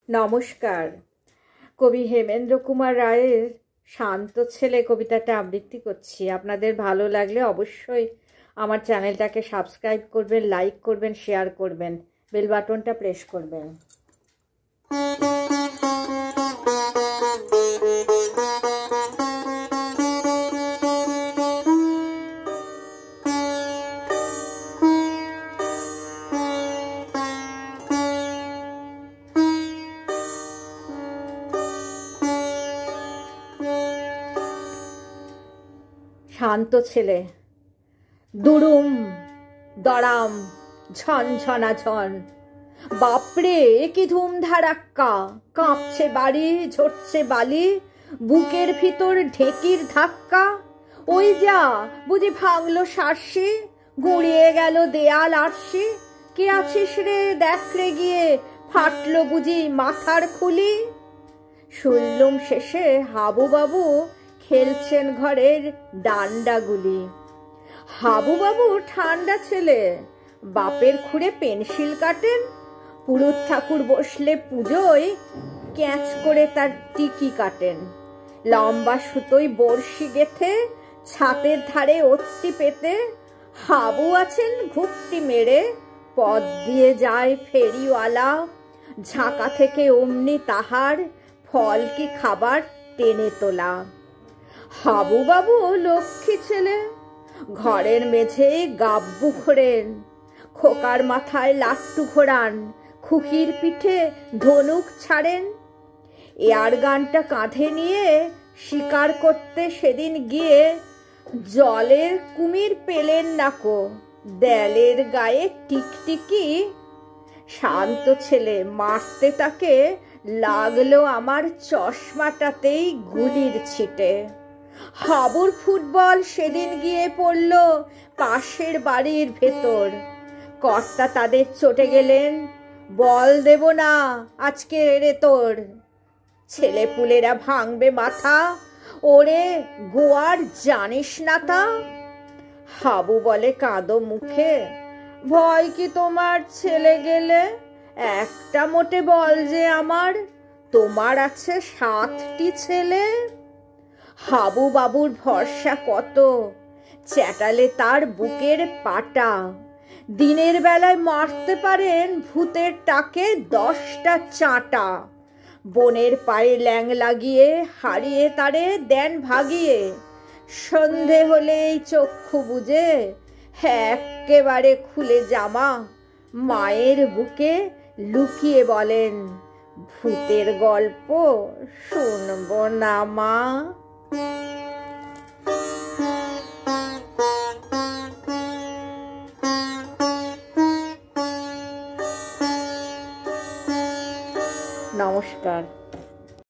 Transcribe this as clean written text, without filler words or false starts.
নমস্কার। কবি হেমেন্দ্র কুমার রায়ের শান্ত ছেলে কবিতাটা আবৃত্তি করছি। আপনাদের ভালো লাগলে অবশ্যই আমার চ্যানেলটাকে সাবস্ক্রাইব করবেন, লাইক করবেন, শেয়ার করবেন, বেল বাটনটা প্রেস করবেন। শান্ত ছেলে। দুরুম দড়াম ঝনঝনা ঝন, বাপরে কি ধুমধারাক্কা, কাঁপছে বাড়ি, ঝরছে বালি, বুকের ভিতর ঢেকির ধাক্কা। ওই যা বুঝি ভাঙলো শার্সি, গুঁড়িয়ে গেল দেয়াল আরশি। কে আছিস রে দেখ রে গিয়ে, ফাটলো বুঝি মাথার খুলি। শুনলুম শেষে হাবুবাবু খেলছেন ঘরের ডান্ডাগুলি। হাবুবাবু ঠান্ডা ছেলে, বাপের খুঁড়ে পেন্সিল কাটেন। পুরুত ঠাকুর বসলে পুজোয় ক্যাঁচ করে তার টিকি কাটেন। লম্বা সুতোয় বড়শি গেথে ছাতের ধারে অত্তি পেতে, হাবু আছেন ঘুপটি মেরে, পথ দিয়ে যায় ফেরিওয়ালা। ঝাঁকা থেকে অমনি তাহার ফল কি খাবার টেনে তোলা। হাবুবাবু লক্ষ্মী ছেলে, ঘরের মেঝে গাব্বু ঘোরেন, খোকার মাথায় লাট্টু ঘোরান, খুকির পিঠে ধনুক ছাড়েন। এয়ার গানটা কাঁধে নিয়ে শিকার করতে সেদিন গিয়ে জলের কুমির পেলেন নাকো, দেয়ালের গায়ে টিকটিকি। শান্ত ছেলে, মারতে তাকে লাগলো আমার চশমাটাতেই গুলির ছিটে। হাবুর ফুটবল সেদিন গিয়ে পড়ল পাশের বাড়ির ভেতর। কর্তা তাদের চটে গেলেন, বল দেব না আজকে রে তোর। ছেলেপুলেরা ভাঙবে মাথা, ওরে গোয়ার জানিস না তা। হাবু বলে কাঁদো মুখে, ভয় কি তোমার ছেলে গেলে, একটা মোটে বল যে আমার, তোমার আছে 7টি ছেলে। হাবু বাবুর ভরসা কত, চ্যাটালে তার বুকের পাটা। দিনের বেলায় মারতে পারেন ভূতের টাকে 10টা চাঁটা। বনের পায়ে ল্যাং লাগিয়ে হারিয়ে তারে দেন ভাগিয়ে। সন্ধে হলেই চক্ষু বুজে এক্কেবারে খুলে জামা, মায়ের বুকে লুকিয়ে বলেন, ভূতের গল্প শুনবো না মা। নমস্কার।